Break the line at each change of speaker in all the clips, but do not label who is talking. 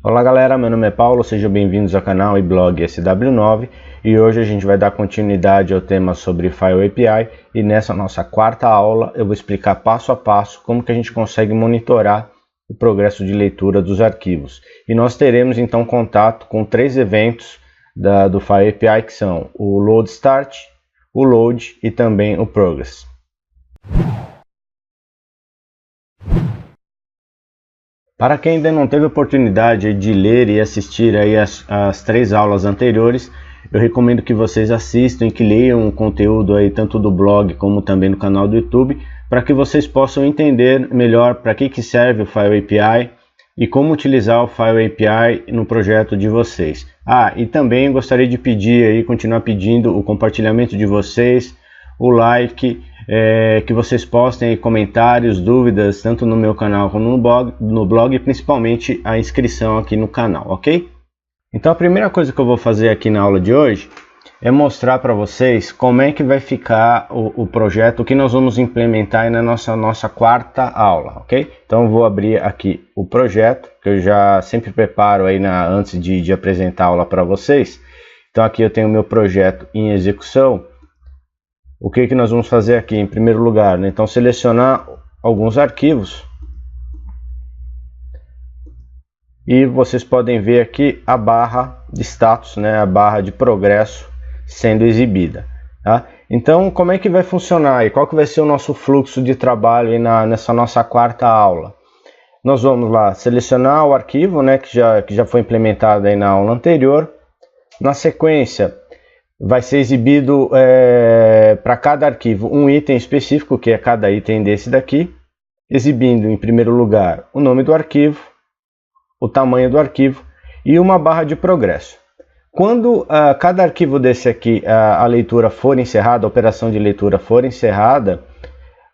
Olá galera, meu nome é Paulo, sejam bem-vindos ao canal e blog SW9 e hoje a gente vai dar continuidade ao tema sobre File API e nessa nossa quarta aula eu vou explicar passo a passo como que a gente consegue monitorar o progresso de leitura dos arquivos. E nós teremos então contato com três eventos do File API que são o Load Start, o Load e também o Progress. Para quem ainda não teve oportunidade de ler e assistir aí as três aulas anteriores, eu recomendo que vocês assistam e que leiam o conteúdo aí tanto do blog como também no canal do YouTube, para que vocês possam entender melhor para que serve o File API e como utilizar o File API no projeto de vocês. E também gostaria de pedir aí, continuar pedindo o compartilhamento de vocês, o like, que vocês postem aí comentários, dúvidas, tanto no meu canal como no blog, e principalmente a inscrição aqui no canal, ok? Então a primeira coisa que eu vou fazer aqui na aula de hoje é mostrar para vocês como é que vai ficar o projeto que nós vamos implementar aí na nossa quarta aula, ok? Então eu vou abrir aqui o projeto, que eu já sempre preparo aí antes de apresentar a aula para vocês. Então aqui eu tenho o meu projeto em execução. O que nós vamos fazer aqui em primeiro lugar, né? Então selecionar alguns arquivos e vocês podem ver aqui a barra de status, né? A barra de progresso sendo exibida, tá? Então como é que vai funcionar e qual que vai ser o nosso fluxo de trabalho aí nessa nossa quarta aula? Nós vamos lá selecionar o arquivo, né? Que já foi implementado aí na aula anterior. Na sequência vai ser exibido para cada arquivo um item específico, que é cada item desse daqui, exibindo em primeiro lugar o nome do arquivo, o tamanho do arquivo e uma barra de progresso. Quando cada arquivo desse aqui, a leitura for encerrada, a operação de leitura for encerrada,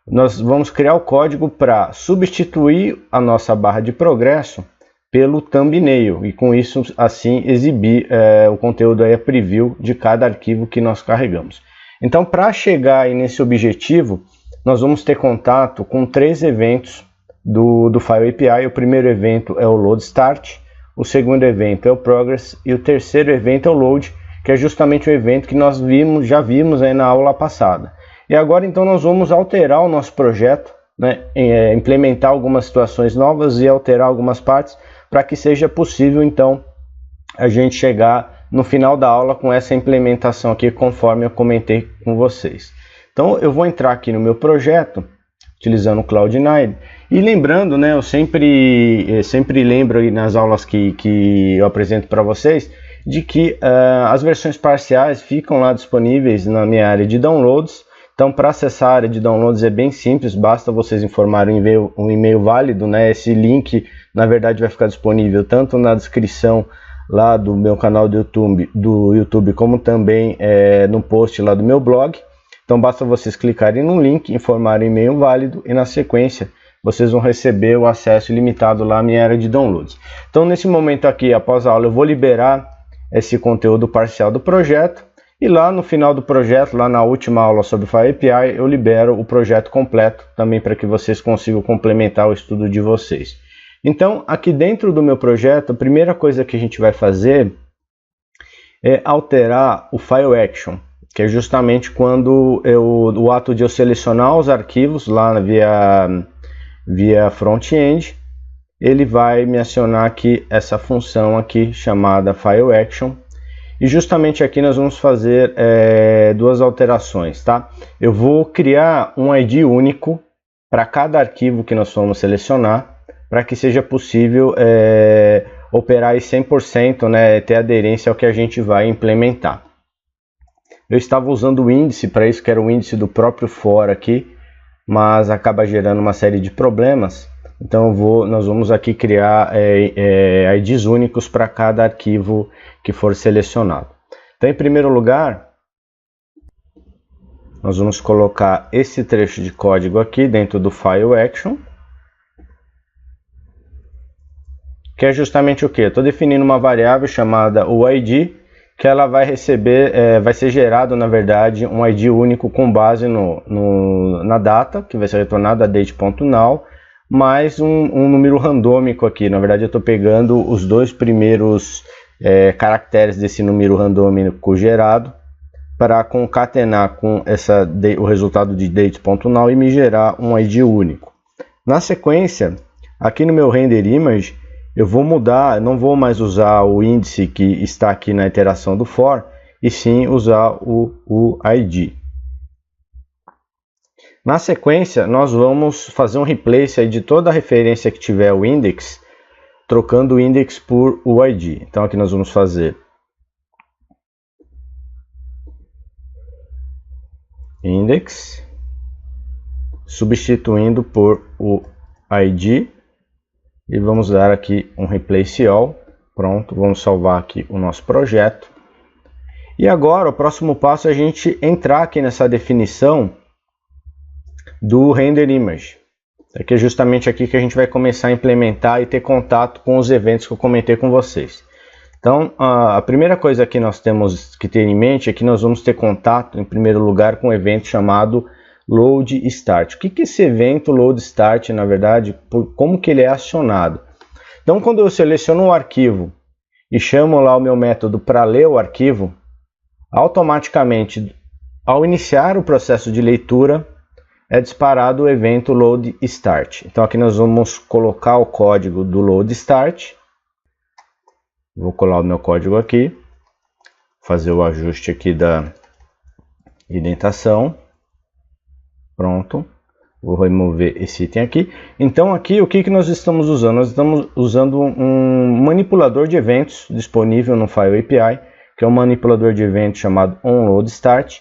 nós vamos criar o código para substituir a nossa barra de progresso pelo thumbnail e com isso assim exibir o conteúdo aí a preview de cada arquivo que nós carregamos. Então para chegar aí nesse objetivo nós vamos ter contato com três eventos do File API. O primeiro evento é o Load Start, o segundo evento é o Progress e o terceiro evento é o Load, que é justamente o evento que nós já vimos aí na aula passada. E agora então nós vamos alterar o nosso projeto, né, implementar algumas situações novas e alterar algumas partes para que seja possível então a gente chegar no final da aula com essa implementação aqui conforme eu comentei com vocês. Então eu vou entrar aqui no meu projeto utilizando o Cloud9 e lembrando, né, eu sempre lembro aí nas aulas que eu apresento para vocês de que as versões parciais ficam lá disponíveis na minha área de downloads. Então para acessar a área de downloads é bem simples, basta vocês informarem um e-mail válido, né? Esse link na verdade vai ficar disponível tanto na descrição lá do meu canal do YouTube como também no post lá do meu blog. Então basta vocês clicarem no link, informarem o e-mail válido e na sequência vocês vão receber o acesso ilimitado lá à minha área de downloads. Então nesse momento aqui, após a aula, eu vou liberar esse conteúdo parcial do projeto. E lá no final do projeto, lá na última aula sobre o File API, eu libero o projeto completo também para que vocês consigam complementar o estudo de vocês. Então, aqui dentro do meu projeto, a primeira coisa que a gente vai fazer é alterar o File Action, que é justamente quando o ato de eu selecionar os arquivos lá via front-end, ele vai me acionar aqui essa função aqui chamada File Action. E justamente aqui nós vamos fazer duas alterações, tá? Eu vou criar um ID único para cada arquivo que nós vamos selecionar, para que seja possível operar em 100%, né, ter aderência ao que a gente vai implementar. Eu estava usando o índice para isso, que era o índice do próprio for aqui, mas acaba gerando uma série de problemas. Então nós vamos aqui criar IDs únicos para cada arquivo que for selecionado. Então em primeiro lugar, nós vamos colocar esse trecho de código aqui dentro do File Action, que é justamente o que? Estou definindo uma variável chamada o ID, que ela vai receber, vai ser gerado na verdade um ID único com base na data, que vai ser retornada a date.now, mais um número randômico aqui. Na verdade, eu estou pegando os dois primeiros caracteres desse número randômico gerado para concatenar com o resultado de dates.now e me gerar um ID único. Na sequência, aqui no meu render image, eu vou mudar, não vou mais usar o índice que está aqui na iteração do for, e sim usar o ID. Na sequência, nós vamos fazer um replace aí de toda a referência que tiver o index, trocando o index por o ID. Então aqui nós vamos fazer index, substituindo por o ID, e vamos dar aqui um replace all. Pronto, vamos salvar aqui o nosso projeto. E agora o próximo passo é a gente entrar aqui nessa definição do render image. É justamente aqui que a gente vai começar a implementar e ter contato com os eventos que eu comentei com vocês. Então, a primeira coisa que nós temos que ter em mente é que nós vamos ter contato, em primeiro lugar, com um evento chamado load start. O que é esse evento load start, na verdade, como que ele é acionado? Então, quando eu seleciono um arquivo e chamo lá o meu método para ler o arquivo, automaticamente, ao iniciar o processo de leitura, é disparado o evento load start. Então aqui nós vamos colocar o código do load start. Vou colar o meu código aqui, fazer o ajuste aqui da indentação. Pronto. Vou remover esse item aqui. Então aqui o que nós estamos usando? Nós estamos usando um manipulador de eventos disponível no File API, que é um manipulador de eventos chamado onLoadStart.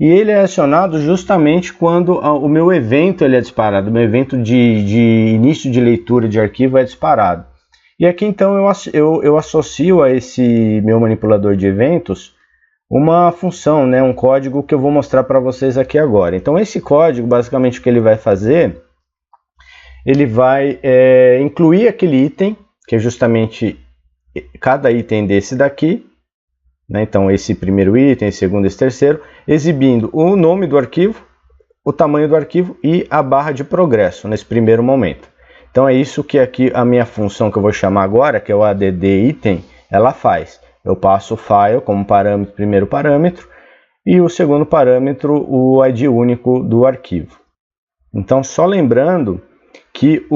E ele é acionado justamente quando o meu evento ele é disparado, o meu evento de início de leitura de arquivo é disparado. E aqui então eu associo a esse meu manipulador de eventos uma função, né, um código que eu vou mostrar para vocês aqui agora. Então esse código, basicamente o que ele vai fazer, ele vai incluir aquele item, que é justamente cada item desse daqui, né? Então esse primeiro item, esse segundo, esse terceiro, exibindo o nome do arquivo, o tamanho do arquivo e a barra de progresso nesse primeiro momento. Então é isso que aqui a minha função que eu vou chamar agora, que é o add item, ela faz. Eu passo o file como parâmetro, primeiro parâmetro, e o segundo parâmetro, o ID único do arquivo. Então só lembrando que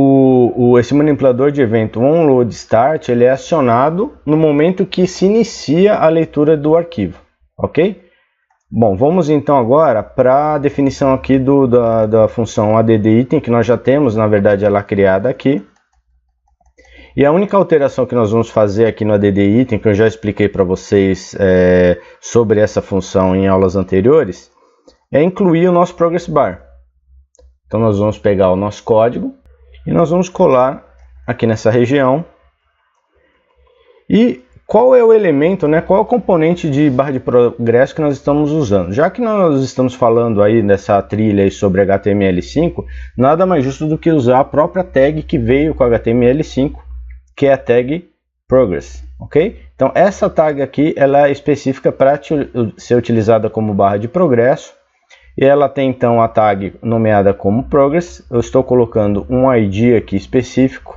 esse manipulador de evento onLoadStart ele é acionado no momento que se inicia a leitura do arquivo, ok? Bom, vamos então agora para a definição aqui da função addItem, que nós já temos, na verdade, ela criada aqui. E a única alteração que nós vamos fazer aqui no addItem, que eu já expliquei para vocês sobre essa função em aulas anteriores, é incluir o nosso progress bar. Então nós vamos pegar o nosso código e nós vamos colar aqui nessa região. E qual é o elemento, né, qual é o componente de barra de progresso que nós estamos usando? Já que nós estamos falando aí nessa trilha aí sobre HTML5, nada mais justo do que usar a própria tag que veio com HTML5, que é a tag progress, ok? Então essa tag aqui ela é específica para ser utilizada como barra de progresso. E ela tem então a tag nomeada como progress. Eu estou colocando um ID aqui específico,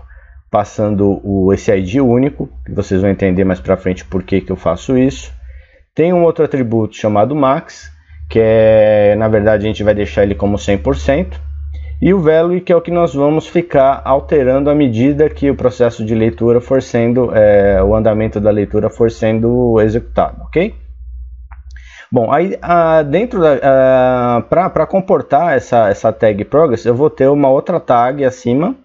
passando esse ID único, que vocês vão entender mais para frente por que eu faço isso. Tem um outro atributo chamado max, que na verdade a gente vai deixar ele como 100%. E o value, que é o que nós vamos ficar alterando à medida que o processo de leitura for sendo, o andamento da leitura for sendo executado, ok? Bom, aí dentro para comportar essa tag progress, eu vou ter uma outra tag acima,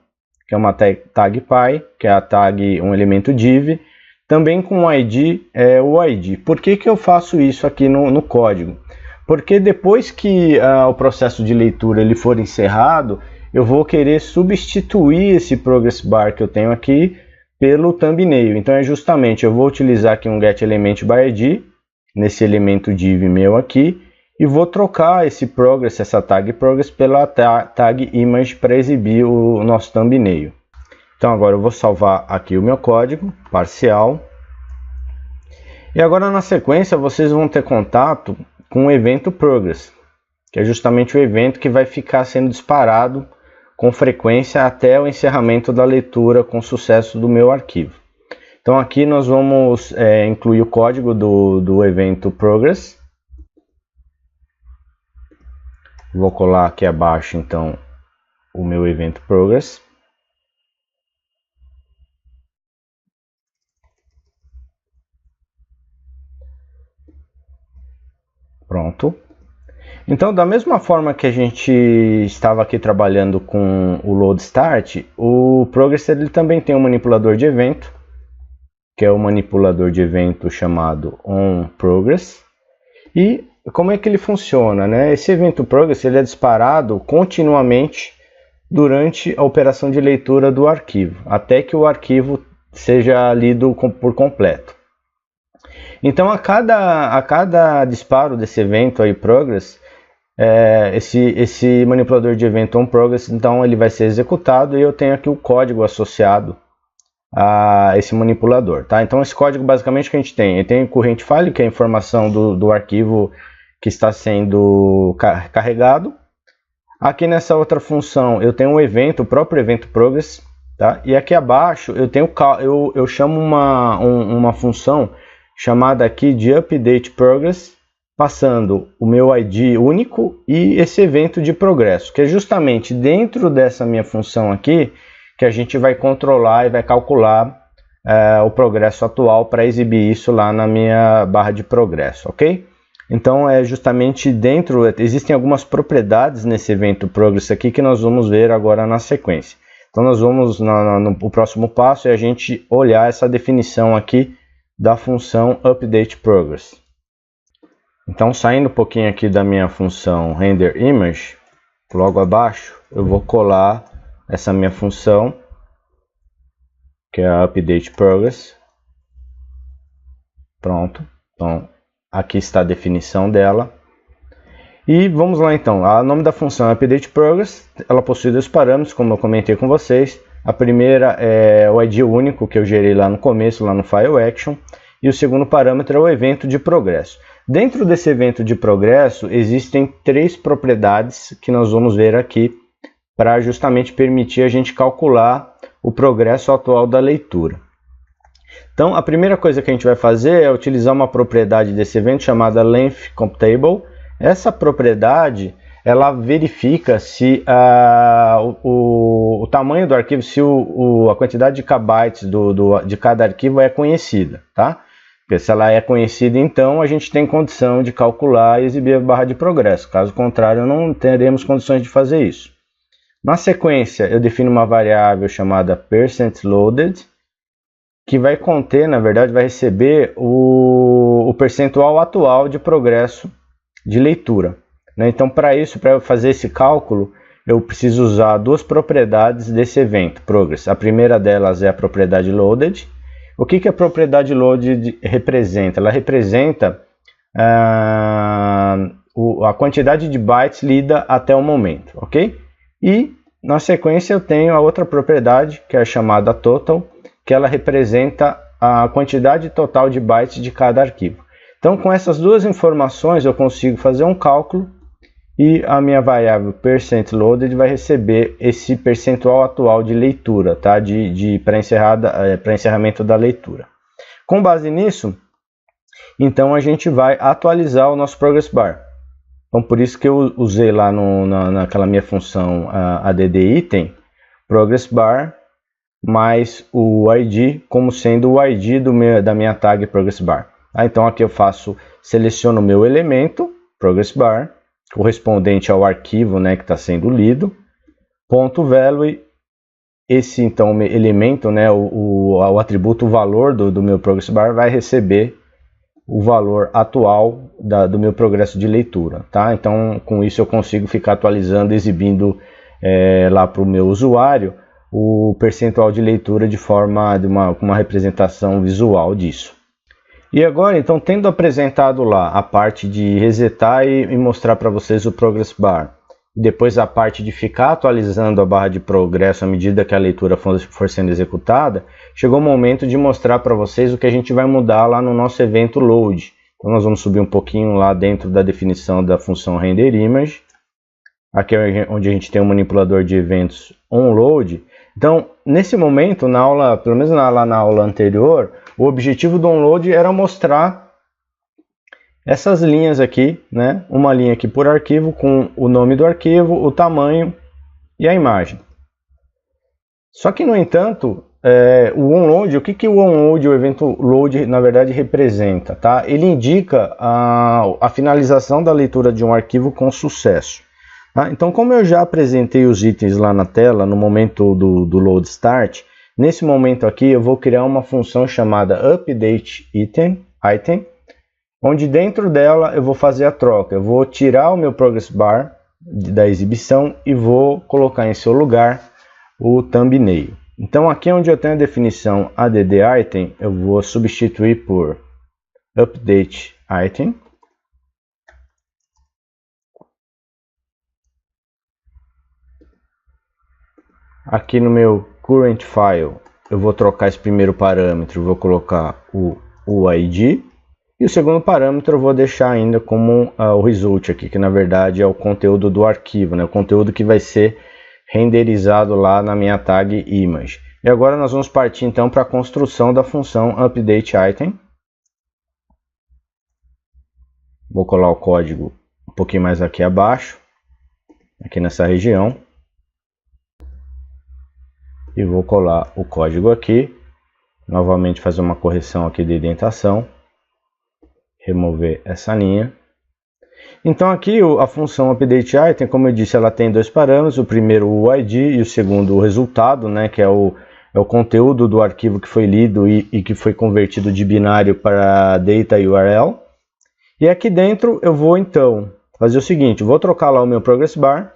que é uma tag py, que é a tag um elemento div, também com o ID, o ID. Por que eu faço isso aqui no código? Porque depois que o processo de leitura ele for encerrado, eu vou querer substituir esse progress bar que eu tenho aqui pelo thumbnail. Então é justamente, eu vou utilizar aqui um getElementById, nesse elemento div meu aqui, e vou trocar esse progress, essa tag progress, pela tag image para exibir o nosso thumbnail. Então agora eu vou salvar aqui o meu código parcial. E agora na sequência vocês vão ter contato com o evento progress, que é justamente o evento que vai ficar sendo disparado com frequência até o encerramento da leitura com sucesso do meu arquivo. Então aqui nós vamos incluir o código do evento progress. Vou colar aqui abaixo então o meu evento progress. Pronto. Então, da mesma forma que a gente estava aqui trabalhando com o load start, o progress ele também tem um manipulador de evento, que é o manipulador de evento chamado onProgress. E como é que ele funciona, né? Esse evento progress ele é disparado continuamente durante a operação de leitura do arquivo, até que o arquivo seja lido por completo. Então, a cada disparo desse evento aí progress, esse manipulador de evento onProgress, então ele vai ser executado e eu tenho aqui o código associado a esse manipulador, tá? Então esse código basicamente que a gente tem, ele tem o current file, que é a informação do arquivo que está sendo carregado. Aqui nessa outra função eu tenho um evento, o próprio evento progress, tá? E aqui abaixo eu tenho eu chamo uma função chamada aqui de update progress, passando o meu ID único e esse evento de progresso, que é justamente dentro dessa minha função aqui que a gente vai controlar e vai calcular o progresso atual para exibir isso lá na minha barra de progresso, ok? Então é justamente dentro, existem algumas propriedades nesse evento progress aqui que nós vamos ver agora na sequência. Então nós vamos, no próximo passo, é a gente olhar essa definição aqui da função update progress. Então, saindo um pouquinho aqui da minha função render image, logo abaixo eu vou colar essa minha função, que é a update progress. Pronto. Então, aqui está a definição dela. E vamos lá então. O nome da função é update progress. Ela possui dois parâmetros, como eu comentei com vocês. A primeira é o ID único que eu gerei lá no começo, lá no file action. E o segundo parâmetro é o evento de progresso. Dentro desse evento de progresso, existem três propriedades que nós vamos ver aqui para justamente permitir a gente calcular o progresso atual da leitura. Então, a primeira coisa que a gente vai fazer é utilizar uma propriedade desse evento chamada length computable. Essa propriedade ela verifica se o tamanho do arquivo, se a quantidade de kbytes de cada arquivo é conhecida, tá? Porque se ela é conhecida, então a gente tem condição de calcular e exibir a barra de progresso. Caso contrário, não teremos condições de fazer isso. Na sequência, eu defino uma variável chamada %loaded, que vai conter, na verdade, vai receber o percentual atual de progresso de leitura. Então, para isso, para fazer esse cálculo, eu preciso usar duas propriedades desse evento, progress. A primeira delas é a propriedade loaded. O que a propriedade loaded representa? Ela representa a quantidade de bytes lida até o momento, ok? E, na sequência, eu tenho a outra propriedade, que é a chamada total, que ela representa a quantidade total de bytes de cada arquivo. Então, com essas duas informações, eu consigo fazer um cálculo e a minha variável %loaded vai receber esse percentual atual de leitura, tá? Para encerramento da leitura. Com base nisso, então a gente vai atualizar o nosso progress bar. Então, por isso que eu usei lá naquela minha função add item, progress bar mais o ID como sendo o ID da minha tag progress bar. Então aqui eu seleciono o meu elemento, progress bar, correspondente ao arquivo, né, que está sendo lido, .value, esse então elemento, né, o atributo valor do meu progress bar vai receber o valor atual do meu progresso de leitura, tá? Então com isso eu consigo ficar atualizando, exibindo lá para o meu usuário o percentual de leitura com uma representação visual disso. E agora, então, tendo apresentado lá a parte de resetar e mostrar para vocês o progress bar, depois a parte de ficar atualizando a barra de progresso à medida que a leitura for sendo executada, chegou o momento de mostrar para vocês o que a gente vai mudar lá no nosso evento load. Então nós vamos subir um pouquinho lá dentro da definição da função render image Aqui é onde a gente tem um manipulador de eventos onload. Então, nesse momento, na aula, pelo menos na aula anterior, o objetivo do onload era mostrar essas linhas aqui, né? Uma linha aqui por arquivo com o nome do arquivo, o tamanho e a imagem. Só que, no entanto, o onload, o que o onload, o evento load, na verdade representa, tá? Ele indica a finalização da leitura de um arquivo com sucesso. Tá? Então, como eu já apresentei os itens lá na tela, no momento do load start, nesse momento aqui eu vou criar uma função chamada update item, onde dentro dela eu vou fazer a troca. Eu vou tirar o meu progress bar da exibição e vou colocar em seu lugar o thumbnail. Então, aqui onde eu tenho a definição add item, eu vou substituir por update item. Aqui no meu current file, eu vou trocar esse primeiro parâmetro, vou colocar o UID. E o segundo parâmetro eu vou deixar ainda como o result aqui, que na verdade é o conteúdo do arquivo, né? O conteúdo que vai ser renderizado lá na minha tag image. E agora nós vamos partir então para a construção da função update item. Vou colar o código um pouquinho mais aqui abaixo, aqui nessa região. E vou colar o código aqui, novamente fazer uma correção aqui de indentação, remover essa linha. Então aqui a função update item, como eu disse, ela tem dois parâmetros, o primeiro o ID e o segundo o resultado, né, que é o conteúdo do arquivo que foi lido e que foi convertido de binário para data URL. E aqui dentro eu vou então fazer o seguinte, vou trocar lá o meu progress bar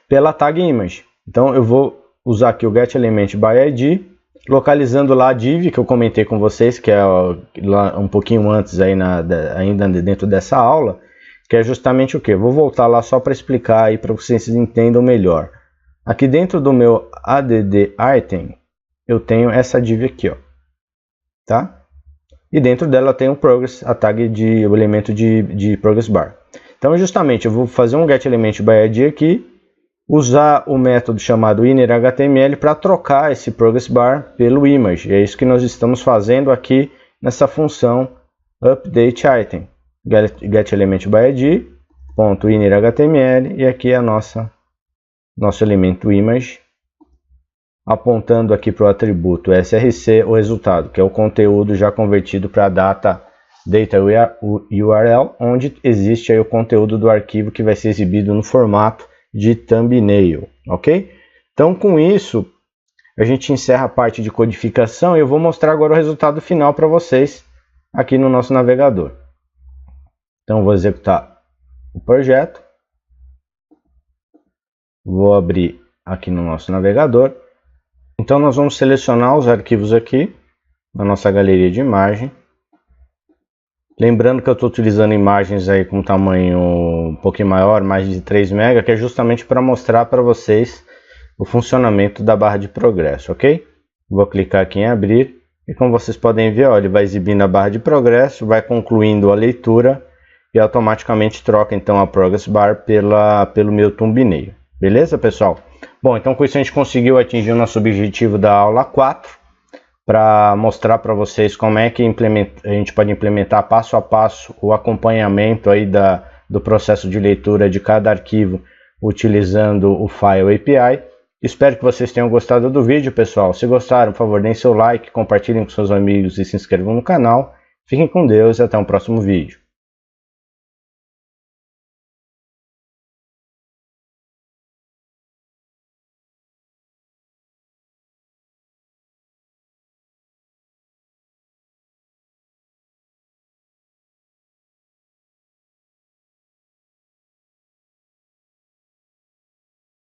pela tag image. Então eu vou usar aqui o getElementById, localizando lá a div que eu comentei com vocês, que é lá um pouquinho antes aí ainda dentro dessa aula, que é justamente o que? Vou voltar lá só para explicar aí para vocês entendam melhor. Aqui dentro do meu add item, eu tenho essa div aqui, ó, tá? E dentro dela tem o progress, a tag o elemento de progress bar. Então justamente eu vou fazer um getElementById aqui, usar o método chamado innerHTML para trocar esse progress bar pelo image. E é isso que nós estamos fazendo aqui nessa função update item. getElementById.innerHTML e aqui é nosso elemento image, apontando aqui para o atributo src o resultado, que é o conteúdo já convertido para a data URL, onde existe aí o conteúdo do arquivo que vai ser exibido no formato de thumbnail, ok? Então, com isso, a gente encerra a parte de codificação e eu vou mostrar agora o resultado final para vocês aqui no nosso navegador. Então, vou executar o projeto. Vou abrir aqui no nosso navegador. Então, nós vamos selecionar os arquivos aqui na nossa galeria de imagem. Lembrando que eu estou utilizando imagens aí com tamanho um pouquinho maior, mais de 3 MB, que é justamente para mostrar para vocês o funcionamento da barra de progresso, ok? Vou clicar aqui em abrir e como vocês podem ver, ó, ele vai exibindo a barra de progresso, vai concluindo a leitura e automaticamente troca então a progress bar pelo meu thumbnail. Beleza, pessoal? Bom, então com isso a gente conseguiu atingir o nosso objetivo da aula 4. Para mostrar para vocês como é que a gente pode implementar passo a passo o acompanhamento aí do processo de leitura de cada arquivo utilizando o File API. Espero que vocês tenham gostado do vídeo, pessoal. Se gostaram, por favor, deem seu like, compartilhem com seus amigos e se inscrevam no canal. Fiquem com Deus e até o próximo vídeo.